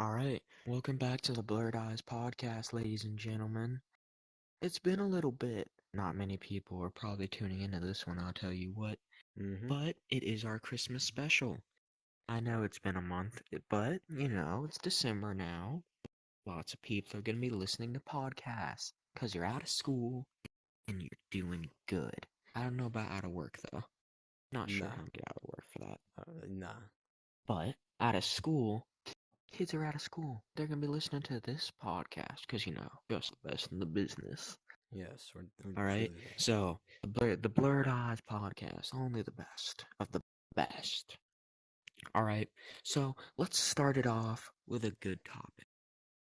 All right, welcome back to the Blurred Eyes podcast, ladies and gentlemen. It's been a little bit. Not many people are probably tuning into this one, I'll tell you what. But it is our Christmas special. I know it's been a month, but, it's December now. Lots of people are going to be listening to podcasts because you're out of school and you're doing good. I don't know about out of work, though. Not sure how to get out of work for that. Nah. But out of school, kids are out of school. They're going to be listening to this podcast because, just the best in the business. Yes. All right? So, the Blurred Eyes podcast, only the best of the best. All right? So, let's start it off with a good topic.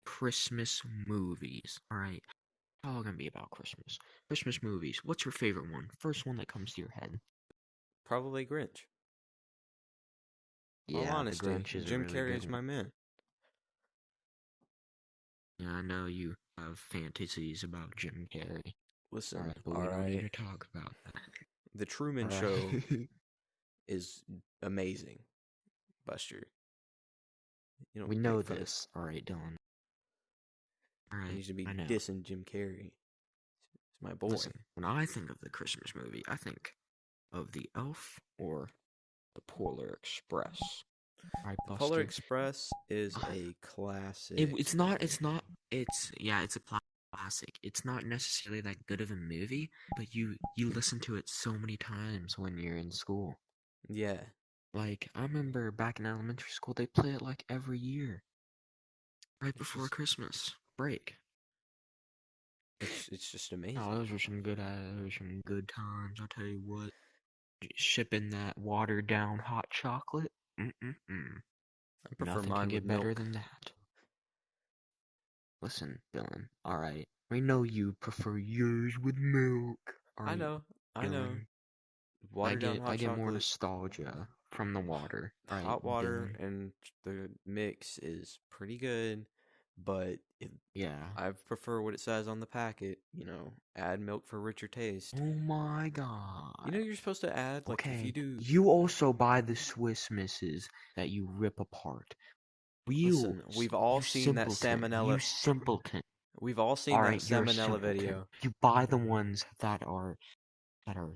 Christmas movies. All right? It's all going to be about Christmas. Christmas movies. What's your favorite one? First one that comes to your head. Probably Grinch. Yeah, all honesty, the Grinch is Jim a really Carrey's good my one. man. Yeah, I know you have fantasies about Jim Carrey. Listen, All right, but we don't need to talk about that. The Truman Show is amazing, Buster. We know this. All right, Dylan. All right, he needs to be dissing Jim Carrey. It's my boy. Listen, when I think of the Christmas movie, I think of The Elf or The Polar Express. Right, The Polar Express is a classic. It's a classic. It's not necessarily that good of a movie, but you listen to it so many times when you're in school. Yeah. Like, I remember back in elementary school, they play it like every year. Right before Christmas break. It's just amazing. Oh, those were some good times, I'll tell you what. Shipping that watered down hot chocolate. I prefer Nothing mine can get with better milk. than that. Listen, Dylan. All right, we know you prefer yours with milk. I know. I get more nostalgia from the water. The hot water and the mix is pretty good, but I prefer what it says on the packet. Add milk for richer taste. Oh my god! You're supposed to add if you do. You also buy the Swiss Misses that you rip apart. Listen, we've all seen that salmonella. You simpleton. We've all seen that salmonella video. You buy the ones that are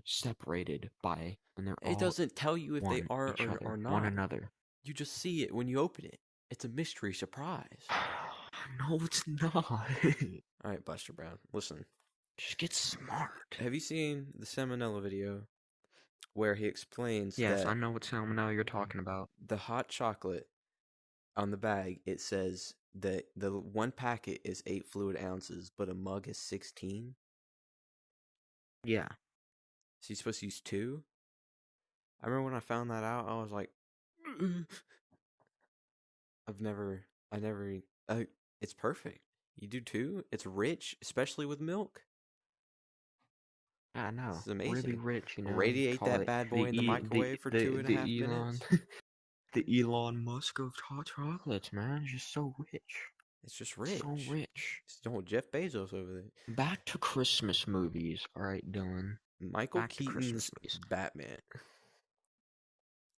separated by, and they're all. It doesn't tell you if they are or not. One another. You just see it when you open it. It's a mystery surprise. No, it's not. All right, Buster Brown, listen. Just get smart. Have you seen the salmonella video where he explains Yes, I know what salmonella you're talking about. The hot chocolate on the bag, it says that the one packet is 8 fluid ounces, but a mug is 16. Yeah. So you're supposed to use 2? I remember when I found that out, I was like, it's perfect. You do 2, it's rich, especially with milk. I know. It's amazing. Really rich, Radiate that bad boy in the microwave for 2.5 minutes. The Elon Musk of hot chocolates, man. It's just so rich. It's just rich. So rich. It's the whole Jeff Bezos over there. Back to Christmas movies. All right, Dylan. Michael Keaton's Batman.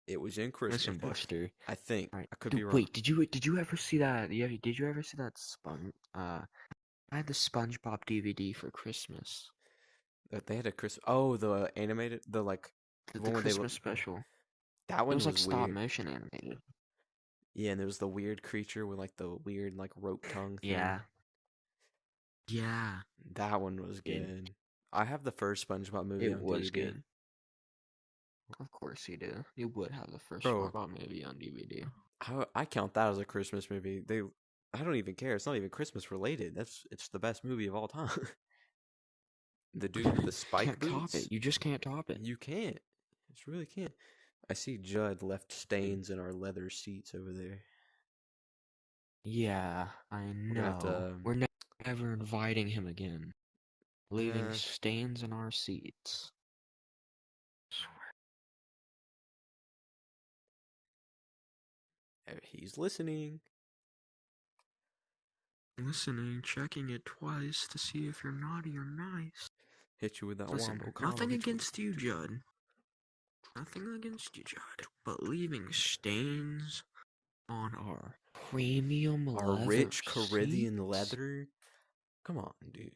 It was in Christmas. Listen, Buster. I think. Right. I could be wrong. Wait, did you ever see that? Yeah, did you ever see that I had the SpongeBob DVD for Christmas. They had a Christmas. Oh, the animated, the Christmas special. That one was like stop weird. motion animated. Yeah, and there was the weird creature with the weird rope tongue thing. Yeah. That one was good. I have the first SpongeBob movie on DVD. It was good. Of course you do. You would have the first SpongeBob movie on DVD. I count that as a Christmas movie. I don't even care. It's not even Christmas related. It's the best movie of all time. The dude with the spike boots. Top it. You just can't top it. You can't. You just really can't. I see Judd left stains in our leather seats over there. Yeah, I know. We're never inviting him again. Leaving stains in our seats. He's listening. Checking it twice to see if you're naughty or nice. Hit you with that wombo combo. Nothing against you, Judd. Nothing against you, Judd. But leaving stains on our Premium Our leather rich Caribbean seats? leather. Come on, dude.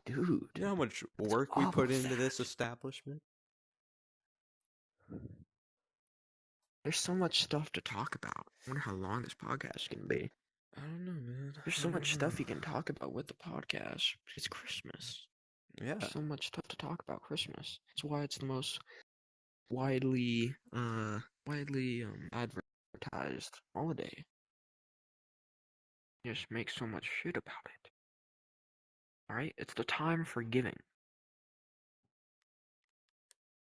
Dude. You know how much work we put into this establishment? There's so much stuff to talk about. I wonder how long this podcast can be. I don't know, man. There's so much stuff you can talk about with the podcast. It's Christmas. Yeah. There's so much stuff to talk about Christmas. That's why it's the most widely advertised holiday. You just make so much shit about it. Alright? It's the time for giving.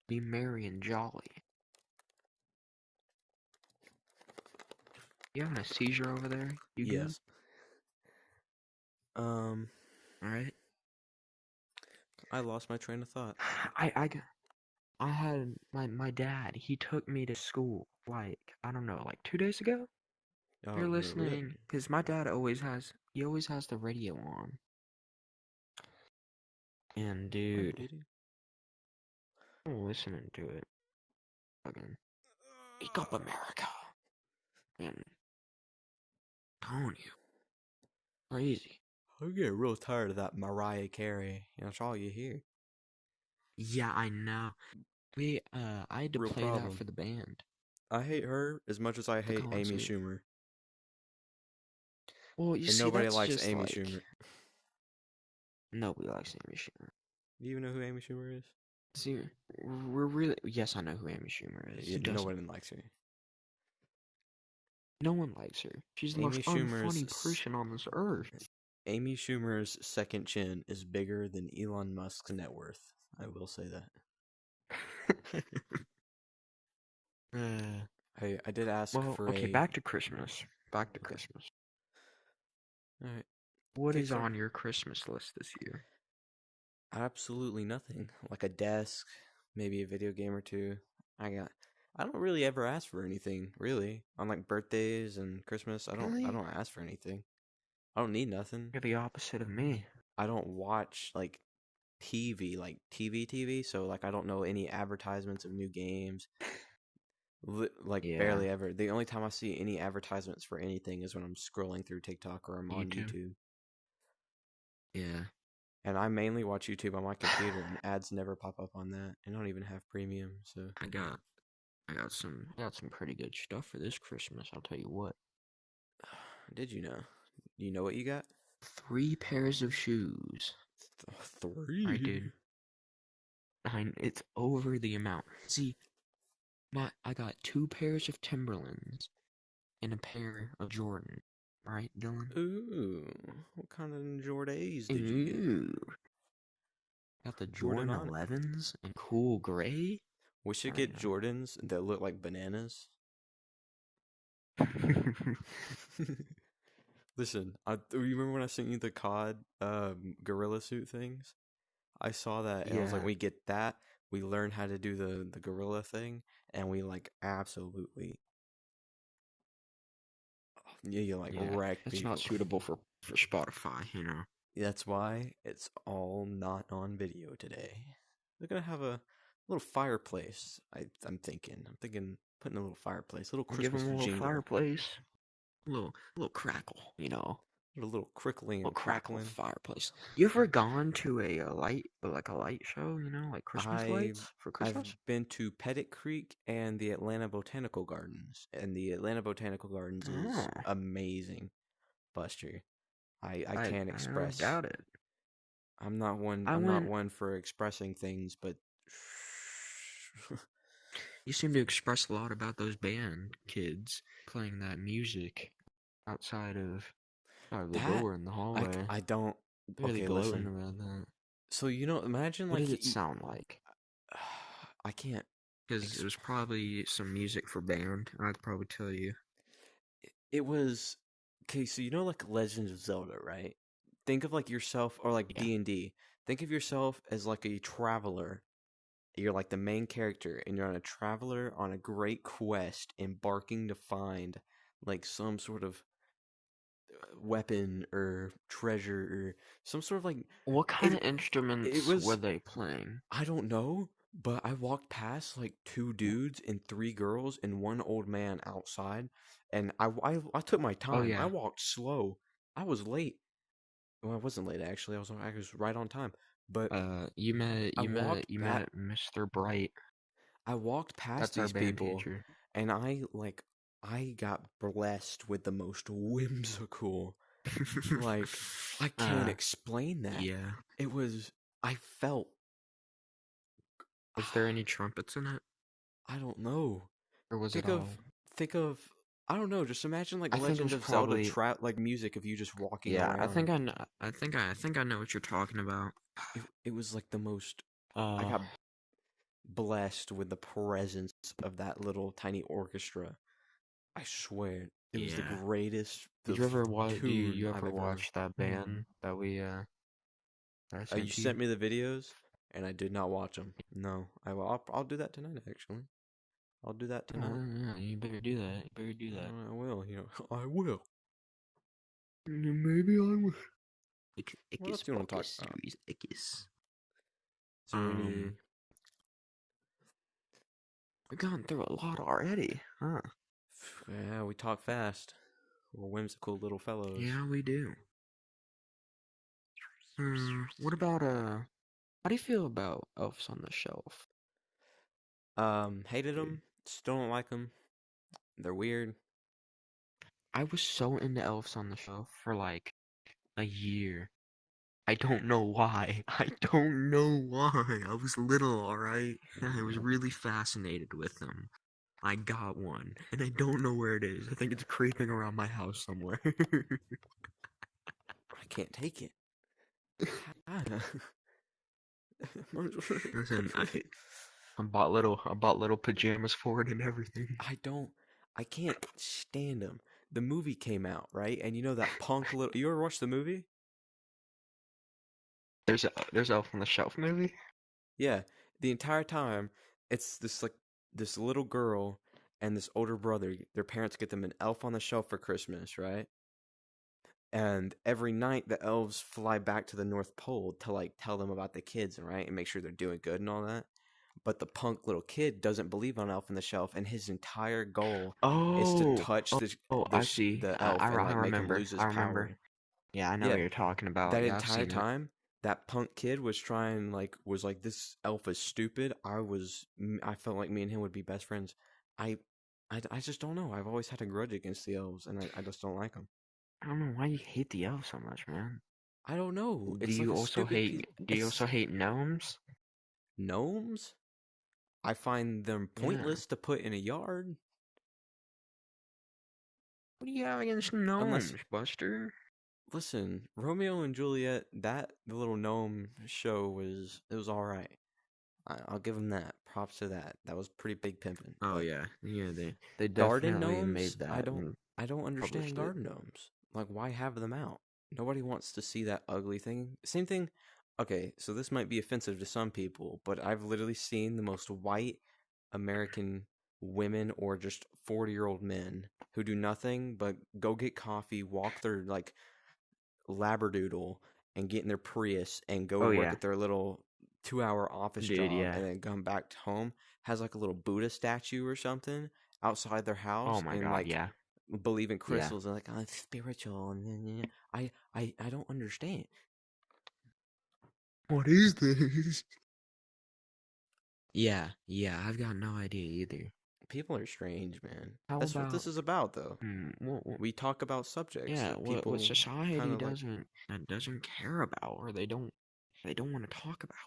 Be merry and jolly. You having a seizure over there? You good? Yes. Alright. I lost my train of thought. I had my dad, he took me to school, like, I don't know, like 2 days ago? Oh, You're listening, really? because my dad always has the radio on. And dude, I'm listening to it. Fucking, Wake Up America. And, telling you, crazy. I get real tired of that Mariah Carey. That's all you hear. Yeah, I know. I had to play that for the band. I hate her as much as I hate Amy Schumer. Well, you see, nobody likes Amy Schumer. Nobody likes Amy Schumer. Do you even know who Amy Schumer is? See, yes, I know who Amy Schumer is. Nobody likes her. No one likes her. She's the most unfunny person on this earth. Amy Schumer's second chin is bigger than Elon Musk's net worth. I will say that. Hey, I did ask for back to Christmas. Back to Christmas. Alright. What is on your Christmas list this year? Absolutely nothing. Like a desk, maybe a video game or two. I don't really ever ask for anything, really. On like birthdays and Christmas, I don't ask for anything. I don't need nothing. You're the opposite of me. I don't watch like TV, like TV, so like I don't know any advertisements of new games. Barely ever. The only time I see any advertisements for anything is when I'm scrolling through TikTok or I'm on YouTube. Yeah. And I mainly watch YouTube on my computer, and ads never pop up on that. I don't even have premium, so I got some pretty good stuff for this Christmas. I'll tell you what. Did you know? Do you know what you got? 3 pairs of shoes. 3? I did. It's over the amount. See, I got 2 pairs of Timberlands and a pair of Jordan. Right, Dylan? Ooh, what kind of Jordans did you get? Got the Jordan 11s in cool gray. We should get Jordans that look like bananas. Listen, you remember when I sent you the COD gorilla suit things? I saw that and I was like, we get that. We learn how to do the gorilla thing, and we like absolutely. You wreck people. It's not suitable for Spotify, you know. That's why it's all not on video today. We're gonna have a little fireplace. I'm thinking putting a little fireplace, a little Christmas jingle. Give them a little fireplace, a little crackle, you know. A little crickling, a crackling fireplace. You ever gone to a light show? You know, like Christmas lights for Christmas. I've been to Pettit Creek and the Atlanta Botanical Gardens, and the Atlanta Botanical Gardens is amazing. Buster, I can't express. I doubt it. I'm not one. I'm not one for expressing things, but you seem to express a lot about those band kids playing that music outside of the door in the hallway. I don't really gloating about that. So imagine what does it sound like? I can't, because it was probably some music for band. I'd probably tell you. It was okay. So like Legend of Zelda, right? Think of like yourself, or like D&D. Think of yourself as like a traveler. You're like the main character, and you're on a traveler on a great quest, embarking to find like some sort of weapon or treasure or some sort of like. What kind of instruments were they playing? I don't know, But I walked past like 2 dudes and 3 girls and 1 old man outside, and I took my Oh time. I yeah. walked slow. I was late. Well, I wasn't late actually. I was right on time. But You met I walked back. Mr. Bright. I walked past That's our these band people, teacher. and I got blessed with the most whimsical. Like, I can't uh, explain that. yeah. It was. I felt. Was there any trumpets in it, I don't know. or was it Think of all? think of I don't know, just imagine like I think it Legend was of Zelda probably. like music of you just walking Yeah, I around. think I know. I think I know what you're talking about. It was like the most I Uh, got blessed with the presence of that little tiny orchestra. I swear, it was the yeah. greatest Did you ever watch? Do tune you I've ever ever. watch that band that that I You sent to you? sent me the videos, and I did not watch them. No, I'll do that tonight. Actually, I'll do that tonight. Yeah, you better do that. You better do that. I will. I will. Maybe I will. What else Icus do you want to talk Pocus about? series Icus. Is there any? We've gone through a lot already, huh? Yeah, we talk fast. We're whimsical little fellows. Yeah, we do. What about how do you feel about Elves on the Shelf? Hated them. Still don't like them. They're weird. I was so into Elves on the Shelf for like a year. I don't know why. I don't know why. I was little, alright? I was really fascinated with them. I got one, and I don't know where it is. I think it's creeping around my house somewhere. I can't take it. Listen, I bought little pajamas for it and everything. I don't. I can't stand them. The movie came out, right? And you know that punk little. You ever watched the movie? There's Elf on the Shelf movie. Yeah. The entire time, it's this little girl and this older brother. Their parents get them an Elf on the Shelf for Christmas, right? And every night the elves fly back to the North Pole to like tell them about the kids, right? And make sure they're doing good and all that. But the punk little kid doesn't believe on Elf on the Shelf, and his entire goal is to Oh, touch I see. the elf and I like make him remember. lose his I remember. power. Yeah, I know what Yeah, you're talking about. that Yeah, I've entire seen it. time, that punk kid was trying was like this elf is stupid. I felt like me and him would be best friends. I I just don't know. I've always had a grudge against the elves, and I just don't like them. I don't know why you hate the elves so much, man. I don't know. Do It's like you a also stupid piece. hate? Do you It's also hate gnomes? gnomes. I find them Yeah. pointless to put in a yard What do you have against unless gnomes, Buster? listen, Romeo and Juliet, the little gnome show was all right. I'll give them that. Props to that. That was pretty big pimping. Oh But yeah, yeah. They garden definitely gnomes, made that and I don't understand published it. garden gnomes. Like why have them out? Nobody wants to see that ugly thing. Same thing. Okay, so this might be offensive to some people, but I've literally seen the most white American women or just 40-year-old men who do nothing but go get coffee, walk their like labradoodle and get in their Prius and go Oh work yeah, at their little 2-hour office dude. job Yeah. and then come back home, has like a little Buddha statue or something outside their Oh house my and God. like Yeah. believe in Yeah. crystals and like oh, it's spiritual and I don't understand. What is this? Yeah. Yeah. I've got no idea either. People are strange, man. How That's what this about is about though. what? We talk about subjects Yeah. that What people kind society of like. doesn't care about or they don't want to talk about.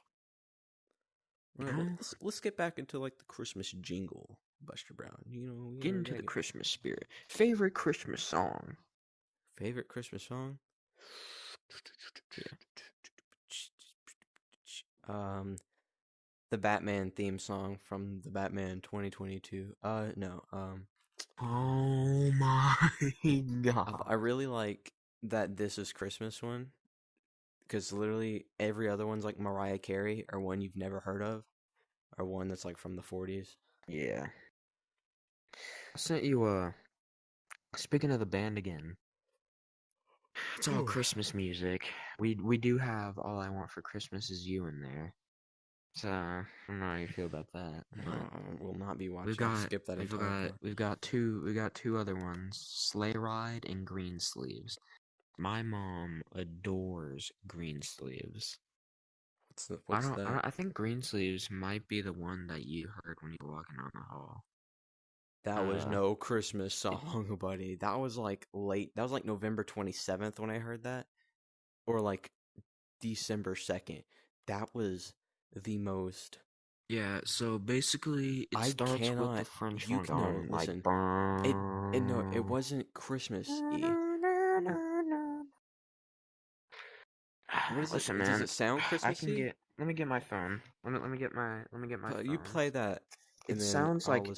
All You right, know. let's get back into like the Christmas jingle, Buster Brown. Get We into gotta the get Christmas spirit. Favorite Christmas song? favorite Christmas song. Yeah. Um, the Batman theme song from the Batman 2022. No. Oh my God. I really like that This Is Christmas one because literally every other one's like Mariah Carey or one you've never heard of or one that's like from the 40s. Yeah. I sent you speaking of the band again. It's all Christmas music. We do have All I Want for Christmas Is You in there. So I don't know how you feel about that. Will not be watching. We've got Skip that entire part. we've got two other ones: Sleigh Ride and Green Sleeves. My mom adores Green Sleeves. What's that? I think Green Sleeves might be the one that you heard when you were walking down the hall. That was no Christmas song, buddy. That was like late. That was like November 27th when I heard that, or like December 2nd. That was the most. Yeah, so basically it starts with the French horn going like. No, it wasn't Christmas-y. Listen, man. man. Does it sound Christmassy? Let me get my phone. Let me get my phone. You play that. It sounds like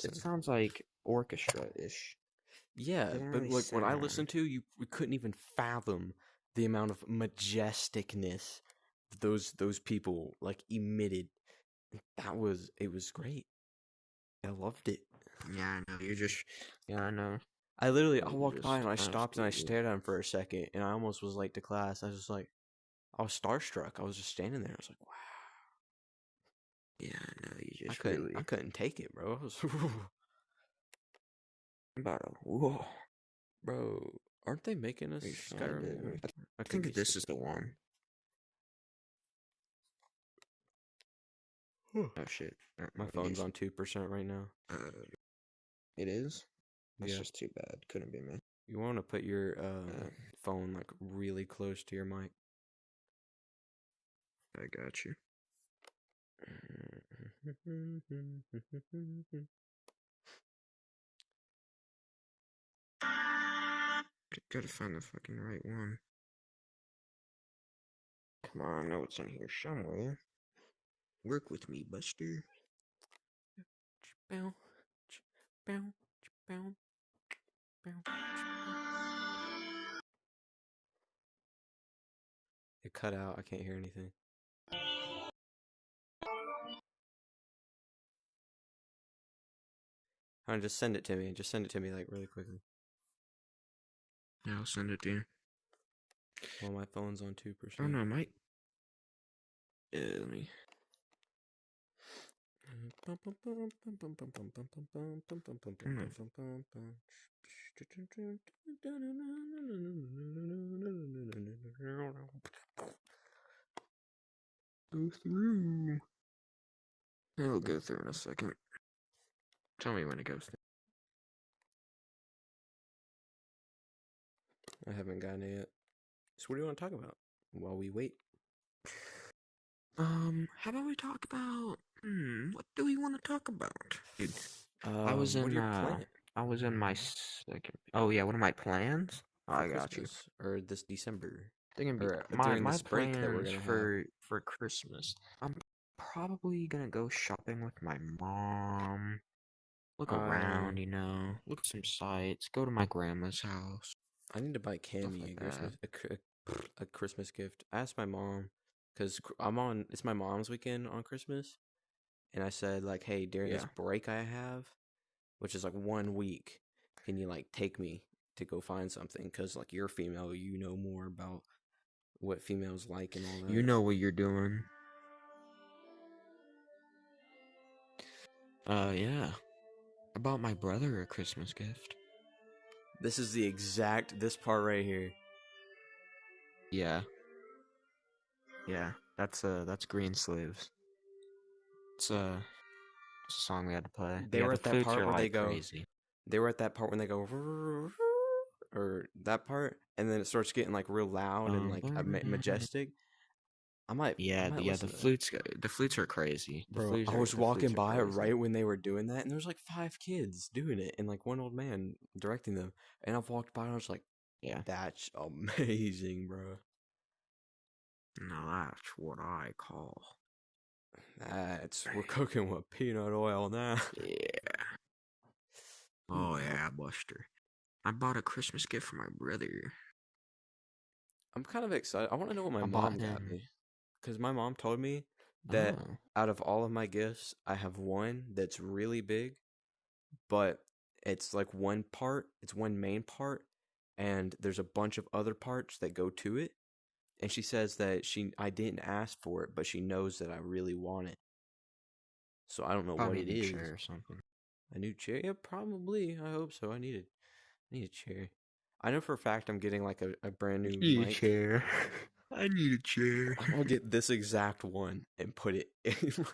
orchestra-ish. Yeah, but like what I listened to, we couldn't even fathom the amount of majesticness those people like emitted. It was great. I loved it. Yeah, I know. I know. I walked by and I stopped and I stared at him for a second and I almost was late to class. I was starstruck. I was just standing there. I was like, wow. Yeah, I know. I couldn't take it, bro. I was whoa. Bro, aren't they making us Skyrim? I think this is the one. Oh shit! My phone's on 2% right now. It is. That's yeah. just too bad. Couldn't be me. You want to put your phone like really close to your mic. I got you. Gotta find the fucking right one. Come on, I know it's in here somewhere. Work with me, Buster. It cut out. I can't hear anything. Just send it to me. Just send it to me like really quickly. Yeah, I'll send it to you. Well, my phone's on 2%. Oh no, let me. Go through. It'll go through in a second. Tell me when it goes through. I haven't gotten it yet. So what do you want to talk about while we wait? How about we talk about what do we want to talk about? Dude, I was in my second. Oh yeah, what are my plans? I got you. Or this December. My plans that we're gonna for Christmas. I'm probably gonna go shopping with my mom. Look around, look at some sights. Go to my grandma's house. I need to buy Cammy a Christmas gift. I asked my mom because it's my mom's weekend on Christmas, and I said like, hey, during this break I have, which is like 1 week, can you like take me to go find something? Because like you're female, you know more about what females like and all that. You know what you're doing. Yeah. I bought my brother a Christmas gift. This is this part right here. Yeah. Yeah, that's Green Sleeves. It's a song we had to play. They were at that part where they go crazy. They were at that part when they go or that part, and then it starts getting like real loud and like majestic. The flutes are crazy. Bro, I was walking by right when they were doing that, and there's like 5 kids doing it, and like 1 old man directing them. And I've walked by, and I was like, "Yeah, that's amazing, bro." Now that's what I call. We're cooking with peanut oil now. Yeah. Oh yeah, Buster. I bought a Christmas gift for my brother. I'm kind of excited. I want to know what my mom got me. Because my mom told me that out of all of my gifts, I have one that's really big, but it's like one main part, and there's a bunch of other parts that go to it. And she says that I didn't ask for it, but she knows that I really want it. So I don't know Probably what a it new is. chair or something. A new chair? Yeah, probably. I hope so. I need a chair. I know for a fact I'm getting like a brand new Need a mic. chair. I need a chair. I'm gonna get this exact one and put it in.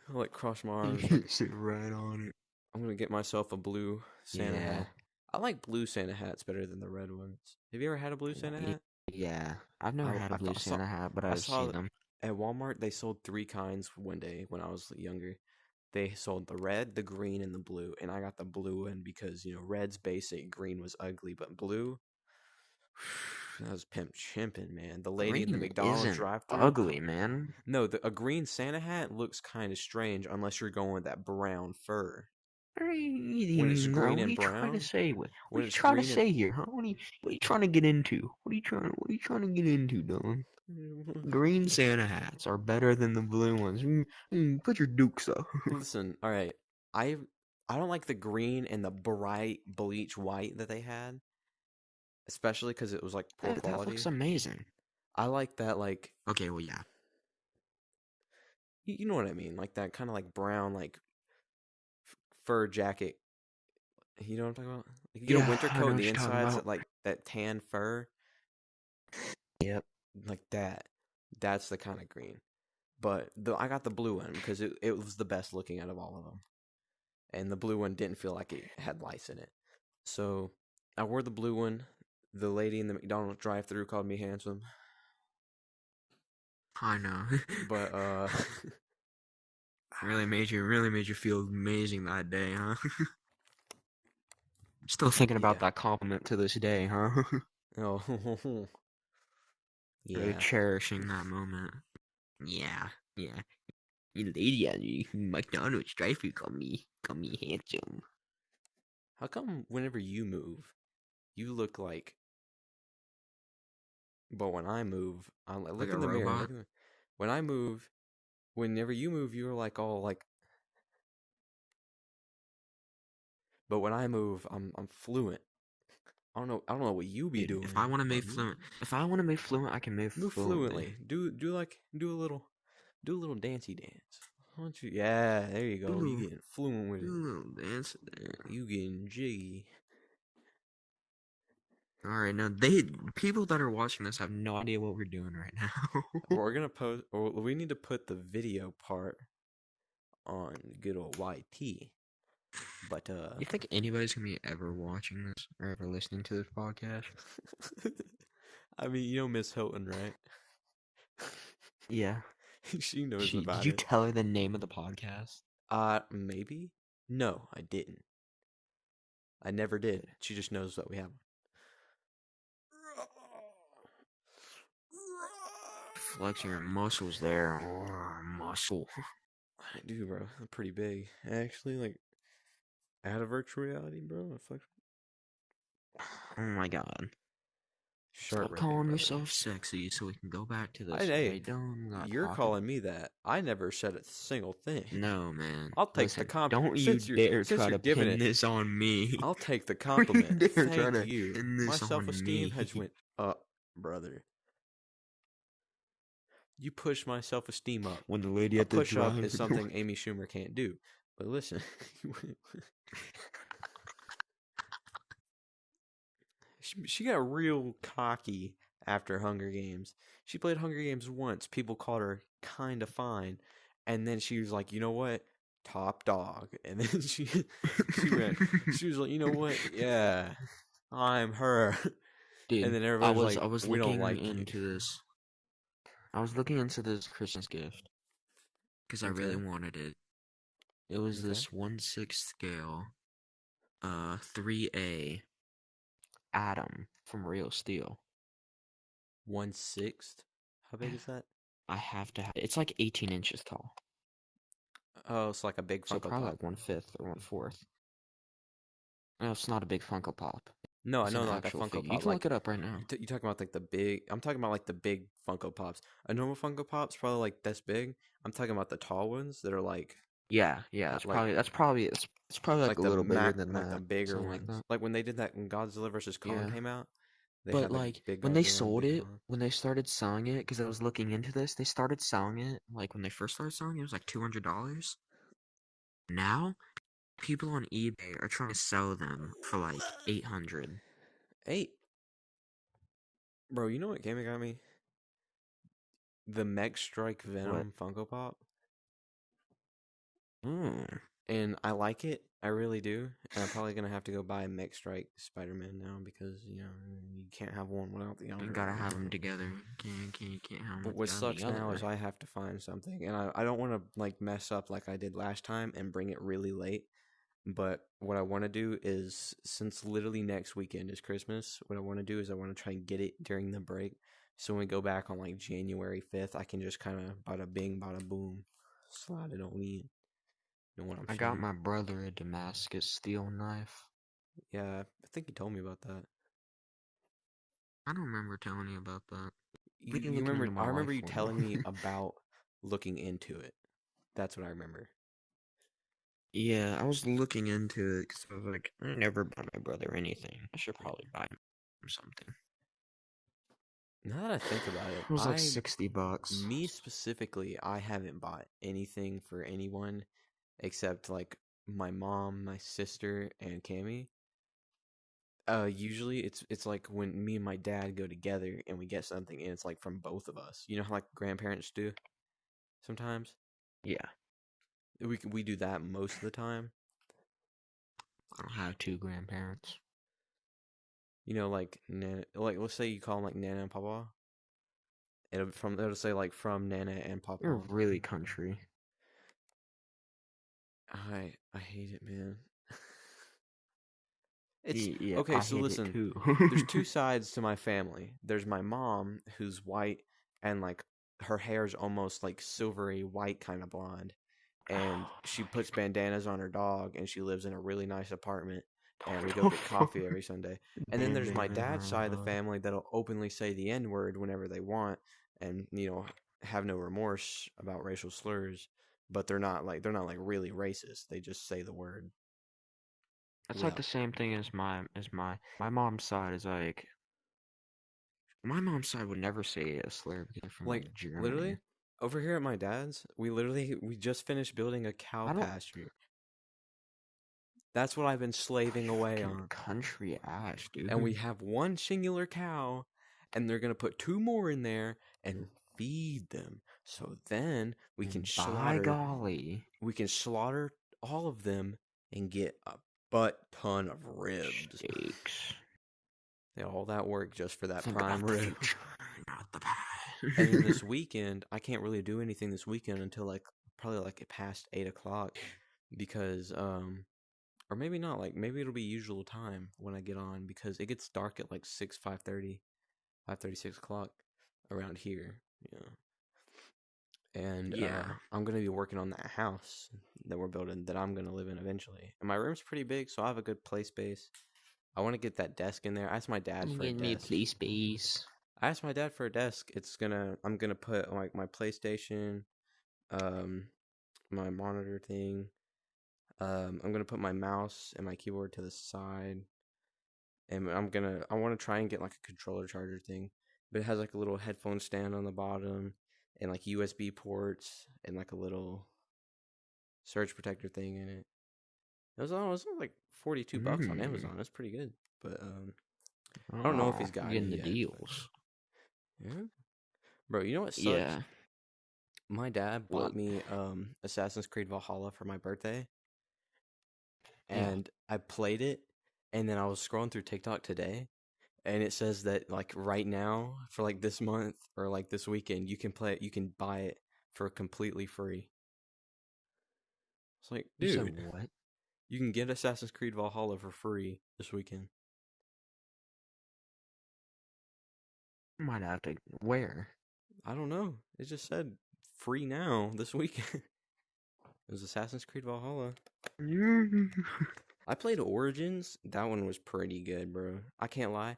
I'll like cross my arms. Like, Sit right on it. I'm gonna get myself a blue Santa hat. I like blue Santa hats better than the red ones. Have you ever had a blue Santa hat? Yeah. I've never had a blue Santa hat, but I've seen them. At Walmart, they sold 3 kinds one day when I was younger. They sold the red, the green, and the blue. And I got the blue one because, you know, red's basic, green was ugly, but blue, that was pimp chimping, man. The lady in the McDonald's drive-thru. Ugly, man. No, a green Santa hat looks kind of strange unless you're going with that brown fur. When it's green and brown. What are you trying to say? What are you trying to say here, huh? What are you trying to get into? What are you trying to get into, Don? Green Santa hats are better than the blue ones. Put your dukes up. Listen, all right. I don't like the green and the bright bleach white that they had, especially because it was like poor quality. That looks amazing. I like that, like. Okay, well, yeah. You know what I mean, like that kind of like brown, like fur jacket. You know what I'm talking about? Like, you get a winter coat, and the inside's like that tan fur. Yep. Like that. That's the kind of green. But I got the blue one because it was the best looking out of all of them. And the blue one didn't feel like it had lice in it. So I wore the blue one. The lady in the McDonald's drive-thru called me handsome. I know. But really made you feel amazing that day, huh? Still thinking about that compliment to this day, huh? Oh. Yeah. Really cherishing that moment. Yeah. You lady at the McDonald's drive-thru call me handsome. How come whenever you move, you look like? But when I move, I look in the mirror. When I move, whenever you move, you're like all like. But when I move, I'm fluent. I don't know what you be doing. If I want to move fluent, I can move fluently. Do a little dancey dance. Why don't you? Yeah, there you go. You getting fluent with it. Do a little dance there. You getting jiggy. All right, now people that are watching this have no idea what we're doing right now. We're gonna post, or we need to put the video part on good old YT. But you think anybody's gonna be ever watching this or ever listening to this podcast? I mean, you know Miss Hilton, right? Yeah. She knows about it. Did you tell her the name of the podcast? Maybe? No, I didn't. I never did. She just knows that we have one. Flex your muscles there. Oh, muscle. I do, bro. I'm pretty big. Actually, like, out of virtual reality, bro. I flex. Oh my god. Stop calling yourself sexy so we can go back to this. Hey, you're calling me that. I never said a single thing. No, man. I'll take the compliment. Don't you dare try to pin this on me. I'll take the compliment. Thank you. My self-esteem has went up, brother. You push my self-esteem up. When the lady at the push-up is something Amy Schumer can't do. But listen. She got real cocky after Hunger Games. She played Hunger Games once. People called her kind of fine. And then she was like, you know what? Top dog. And then she was like, you know what? Yeah, I'm her. Dude, and then everybody was like, we don't like into this. I was looking into this Christmas gift because I really wanted it. It was this 1/6 scale, 3A atom from Real Steel. 1/6? How big is that? I have to have it's like 18 inches tall. Oh, it's like a big Funko Pop. So probably like 1/5 or 1/4. No, it's not a big Funko Pop. No, I know not a Funko Pop. You can look it up right now. You talking about like the big? I'm talking about like the big Funko Pops. A normal Funko Pop's probably like this big. I'm talking about the tall ones that are like. Yeah. It's probably like a little bigger than that. The bigger ones. Like when they did that when Godzilla vs. Kong came out. They But have like like big when they Godzilla and sold big it, Kong. when they started selling it, because I was looking into this, they started selling it like when they first started selling it, it was like $200. Now people on eBay are trying to sell them for like 800. Hey, bro, you know what game it got me? The Mech Strike What? Venom Funko Pop. Hmm. And I like it. I really do. And I'm probably gonna have to go buy a Mech Strike Spider-Man now because you can't have one without the You other. gotta have them together. Can't have But them what without the sucks now is other. I have to find something, and I don't want to like mess up like I did last time and bring it really late. But what I want to do is, since literally next weekend is Christmas, what I want to do is I want to try and get it during the break. So when we go back on like January 5th, I can just kind of bada bing, bada boom, slide it on in. You know what I'm I got saying? my brother a Damascus steel knife. Yeah, I think you told me about that. I don't remember telling you about that. You We can you look remember? into my I remember life you for you. telling me about looking into it. That's what I remember. Yeah, I was looking into it because I was like, I never buy my brother anything. I should probably buy him something. Now that I think about it, It was like $60. me specifically, I haven't bought anything for anyone except like my mom, my sister, and Cammy. Usually it's like when me and my dad go together and we get something and it's like from both of us. You know how like grandparents do sometimes? Yeah, We do that most of the time. I don't have two grandparents. You know, like Nana, like let's say you call them like Nana and Papa. It'll say like from Nana and You're Papa. really country. I hate it, man. It's Yeah, okay, I so hate it listen, too. there's two sides to my family. There's my mom, who's white and like her hair's almost like silvery white kind of blonde. And she puts bandanas on her dog and she lives in a really nice apartment and we go get coffee every Sunday. And then there's my Bandanas dad's on side of the dog. family that'll openly say the N-word whenever they want and have no remorse about racial slurs, but they're not like really racist. They just say the word That's like the without. same thing as my mom's side is like my mom's side would never say a slur because they're from Like like Germany. literally over here at my dad's, we just finished building a cow I don't pasture. That's what I've been slaving away fucking on. country ass, And we dude. have one singular cow and they're going to put two more in there and feed them. So then By golly. we can slaughter all of them and get a butt ton of ribs. Steaks. All that work just for that Think prime about the rib. future, not the past. And then this weekend, I can't really do anything this weekend until like probably like past 8 o'clock because or maybe not, like maybe it'll be usual time when I get on because it gets dark at like 6, 5:30, 5:30, 6 o'clock around here, And Yeah. I'm gonna be working on that house that we're building that I'm gonna live in eventually. And my room's pretty big, so I have a good play space. I want to get that desk in there. I asked my dad for a Getting me desk. play space. I asked my dad for a desk. I'm gonna put like my PlayStation, um, my monitor thing. I'm gonna put my mouse and my keyboard to the side, and I want to try and get like a controller charger thing, but it has like a little headphone stand on the bottom, and like USB ports, and like a little surge protector thing in it. It was like $42 on Amazon. That's pretty good, but I don't know if he's got it Getting the yet. deals. Yeah, bro. You know what sucks? Yeah. My dad What? bought me Assassin's Creed Valhalla for my birthday, Yeah. and I played it, and then I was scrolling through TikTok today, and it says that like right now for like this month or like this weekend, you can buy it for completely free. It's like, You said dude, what? you can get Assassin's Creed Valhalla for free this weekend. Might have to. Where? I don't know. It just said free now this weekend. It was Assassin's Creed Valhalla. I played Origins. That one was pretty good, bro. I can't lie.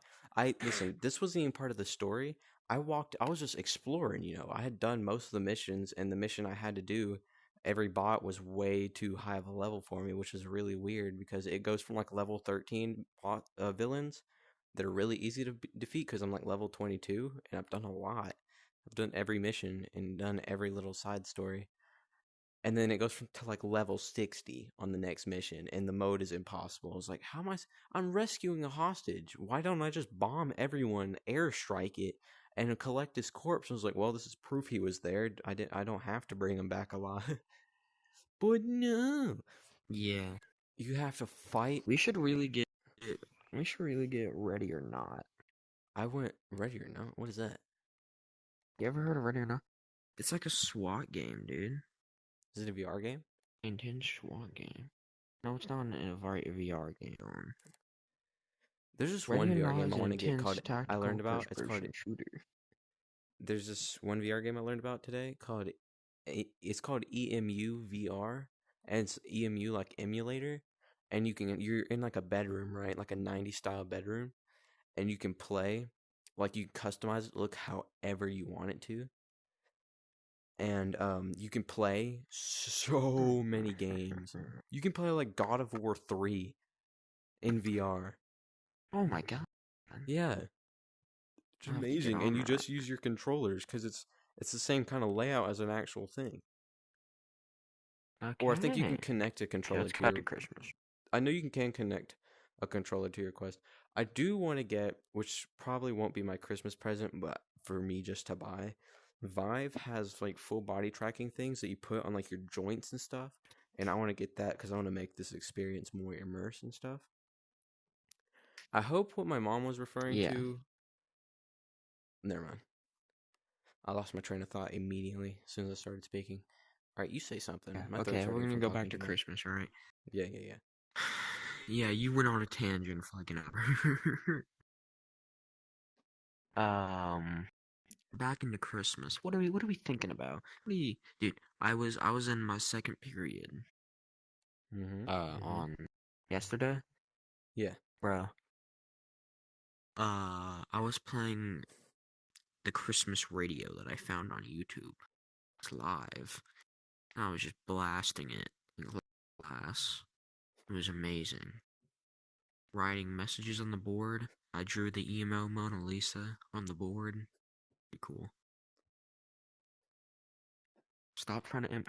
Listen, this wasn't even part of the story. I was just exploring, I had done most of the missions, and the mission I had to do, every bot was way too high of a level for me, which is really weird because it goes from like level 13 villains that are really easy to defeat because I'm like level 22 and I've done a lot. I've done every mission and done every little side story. And then it goes to like level 60 on the next mission, and the mode is impossible. It's like, how am I'm rescuing a hostage. Why don't I just bomb everyone, airstrike it, and collect his corpse? I was like, well, this is proof he was there. I don't have to bring him back alive. But no. Yeah. You have to fight. We should really get Ready or Not. I went Ready or Not? What is that? You ever heard of Ready or Not? It's like a SWAT game, dude. Is it a VR game? Intense SWAT game. No, it's not a VR game. There's this Ready one or VR Not game is I an want to get intense called. I tactical learned about. It's called. first-person shooter. There's this one VR game I learned about today called. It's called EMU VR, and it's EMU like emulator, and you're in like a bedroom, right? Like a 90s style bedroom, and you can play, like you can customize it, look however you want it to. And you can play so many games. You can play like God of War 3 in VR. Oh my god. Yeah. It's amazing. And you just use your controllers because it's the same kind of layout as an actual thing. Okay. Or I think you can connect a controller to your Christmas. I know you can connect a controller to your Quest. I do want to get, which probably won't be my Christmas present, but for me just to buy, Vive has like full body tracking things that you put on like your joints and stuff, and I want to get that because I want to make this experience more immersive and stuff. I hope what my mom was referring to. Never mind. I lost my train of thought immediately as soon as I started speaking. All right, you say something. Yeah. Okay, we're gonna go back to Christmas, all right? Yeah. Yeah, you went on a tangent for like an hour. Back into Christmas. What are we thinking about? Dude, I was in my second period. On yesterday. Yeah. Bro. I was playing the Christmas radio that I found on YouTube. It's live. I was just blasting it in class. It was amazing. Writing messages on the board. I drew the emo Mona Lisa on the board. Pretty cool. Stop trying to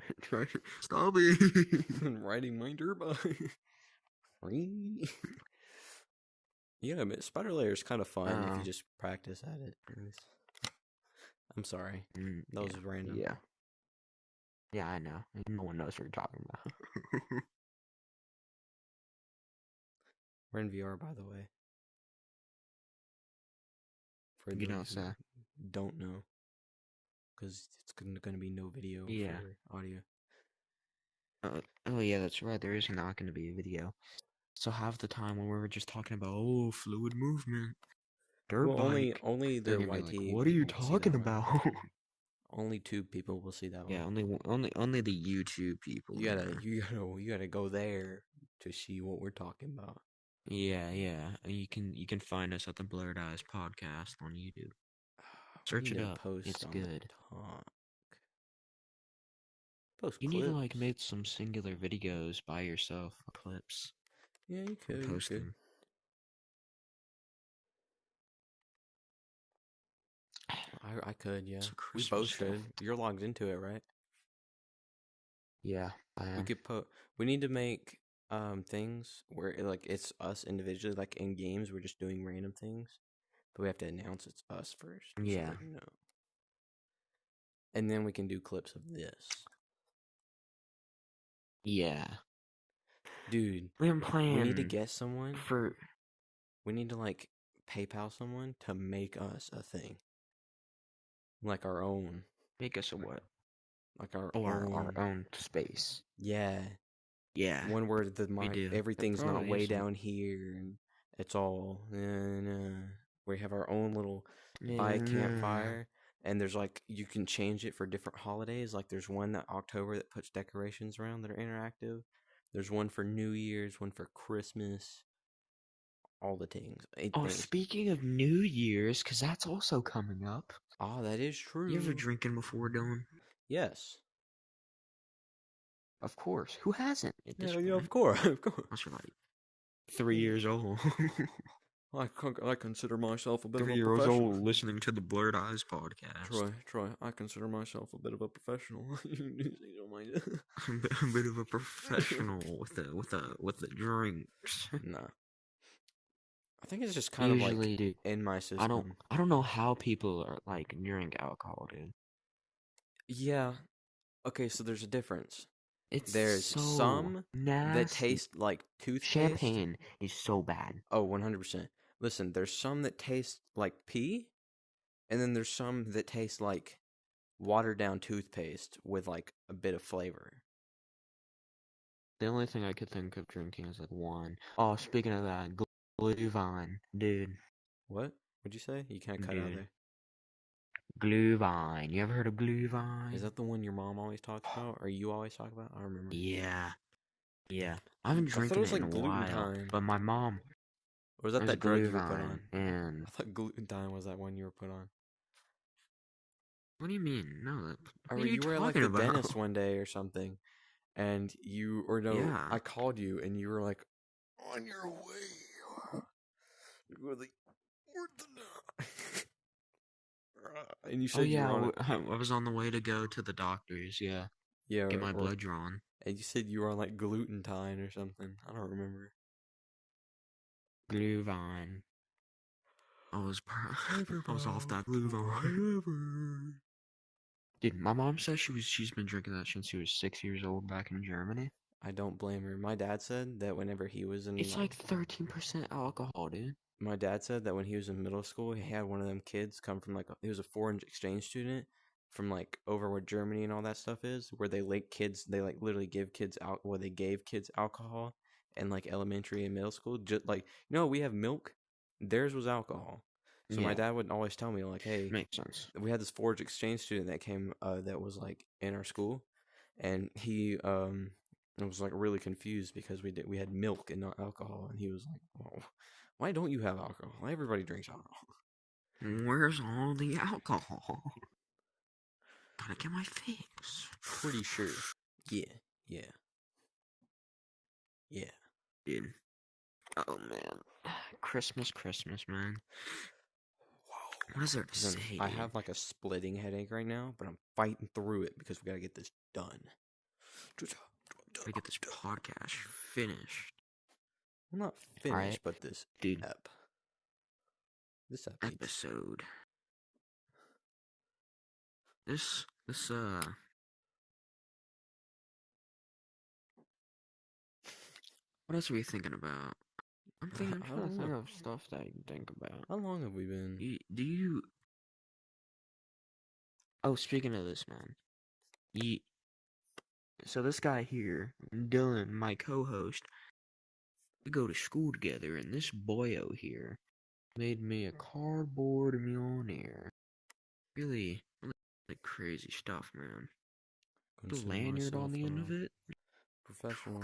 stop it. Riding my dirt bike. Yeah, but Spider Layer is kind of fun if you just practice at it. I'm sorry. That was random. Yeah. Yeah, I know. No one knows what you're talking about. We're in VR, by the way. For you don't say. Don't know. Because it's going to be no video for audio. Oh, yeah, that's right. There is not going to be a video. So half the time when we were just talking about, fluid movement. Dirt bike. Only the YT. Like, what are you talking about? Only 2 people will see that one. Yeah, only the YouTube people. You gotta go there to see what we're talking about. Yeah. You can find us at the Blurred Eyes Podcast on YouTube. Search it up. It's good. Post you clips. need to like make some singular videos by yourself, clips. Yeah, you could. Post them. I could, yeah. We both should. You're logged into it, right? Yeah, I am. We need to make things where it's us individually, like in games we're just doing random things, but we have to announce it's us first. Yeah. So no. And then we can do clips of this. Yeah. Dude, I'm playing. We need to get someone for. We need to like PayPal someone to make us a thing. Like our own. Make us a what? Like our own space. Yeah. Yeah. One where everything's not way down here and it's all we have our own little campfire, and there's like you can change it for different holidays. Like there's one that October that puts decorations around that are interactive. There's one for New Year's, one for Christmas. All the things. Speaking of New Year's, because that's also coming up. Oh, that is true. You ever drinking before, Dylan? Yes. Of course. Who hasn't? Yeah, of course. That's right. 3 years old. I consider myself a bit 3 of a years professional. old listening to the Blurred Eyes podcast. Troy, I consider myself a bit of a professional. You don't mind? A bit of a professional with the drinks. Nah. I think it's just kind Usually, of like dude, in my system. I don't know how people are like drink alcohol, dude. Yeah. Okay, so there's a difference. It's There's so some nasty. that taste like toothpaste. Champagne is so bad. Oh, 100%. Listen, there's some that taste like pee, and then there's some that taste like watered down toothpaste with like a bit of flavor. The only thing I could think of drinking is like wine. Oh, speaking of that, Glühwein, dude. What? What'd you say? You kind of cut out there. Glühwein. You ever heard of Glühwein? Is that the one your mom always talks about, or you always talk about? I don't remember. Yeah. I haven't drinking it in a while, but my mom. Or was that that drug you were put on? And I thought gluten was that one you were put on. What do you mean? No, or you were like the dentist one day or something, and I called you and you were like, on your way. You were like, and you said I was on the way to go to the doctors. Yeah, get my blood drawn. And you said you were on like gluten or something. I don't remember. Glühwein. I was off that Glühwein. Dude, my mom says she's been drinking that since she was 6 years old back in Germany. I don't blame her. My dad said that whenever he was in... It's like 13% alcohol, dude. My dad said that when he was in middle school, he had one of them kids come from like... He was a foreign exchange student from like over where Germany and all that stuff is, where they like literally give kids out... Well, they gave kids alcohol in like elementary and middle school. Just like, we have milk. Theirs was alcohol. So my dad would always tell me, like, hey, makes sense. We had this foreign exchange student that came, that was like in our school, and he was like really confused because we had milk and not alcohol, and he was like, well, why don't you have alcohol? Everybody drinks alcohol. Where's all the alcohol? Gotta get my fix. Pretty sure. Yeah. Dude. Oh man, Christmas, man. What is there to say? I have like a splitting headache right now, but I'm fighting through it because we gotta get this done. We get this podcast finished. Well, not finished, but this episode. This What else are we thinking about? I'm trying to think of stuff that I can think about. How long have we been? Do you... Oh, speaking of this, man. So this guy here, Dylan, my co-host, we go to school together, and this boyo here made me a cardboard Mjolnir. Really like crazy stuff, man. The lanyard on the end of it. Professional.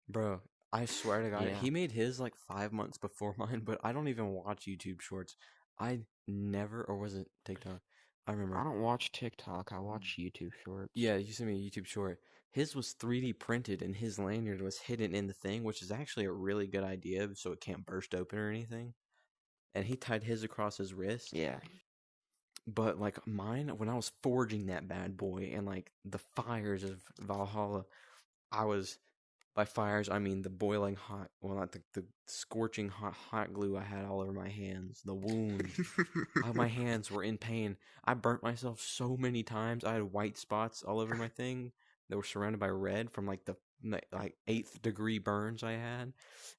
Bro, I swear to God, he made his like 5 months before mine, but I don't even watch YouTube Shorts. I never, or was it TikTok? I remember. I don't watch TikTok. I watch YouTube Shorts. Yeah, you sent me a YouTube Short. His was 3D printed, and his lanyard was hidden in the thing, which is actually a really good idea, so it can't burst open or anything. And he tied his across his wrist. Yeah. But like mine, when I was forging that bad boy, and like the fires of Valhalla, by fires, I mean the boiling hot, well, not the scorching hot glue I had all over my hands, the wound. My hands were in pain. I burnt myself so many times. I had white spots all over my thing that were surrounded by red from like the 8th degree burns I had.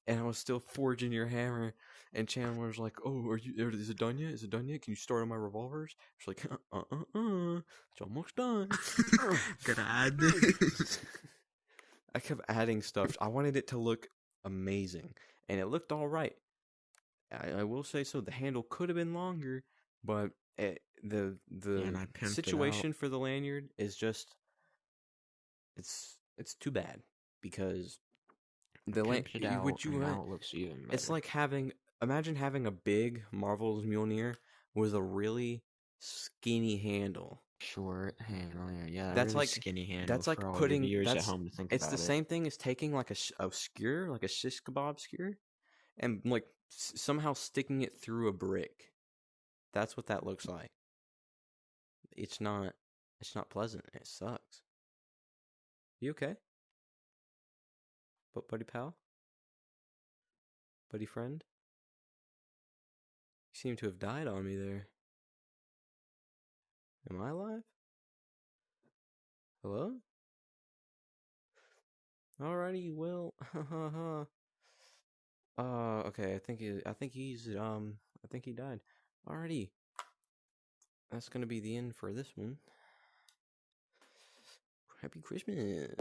And I was still forging your hammer. And Chandler was like, oh, is it done yet? Is it done yet? Can you start on my revolvers? It's like, it's almost done. Gotta add this. I kept adding stuff. I wanted it to look amazing, and it looked all right. I will say so. The handle could have been longer, but the situation for the lanyard is just it's too bad because the lanyard. It's like imagine having a big Marvel's Mjolnir with a really skinny handle. Short handle, yeah. That's really like skinny handle. That's like for all putting viewers at home to think it's about the same thing as taking like a skewer, like a shish kebab skewer, and like somehow sticking it through a brick. That's what that looks like. It's not pleasant. It sucks. You okay? But buddy pal? Buddy friend? You seem to have died on me there. Am I alive? Hello? Alrighty, well, okay, I think he died. Alrighty. That's gonna be the end for this one. Happy Christmas.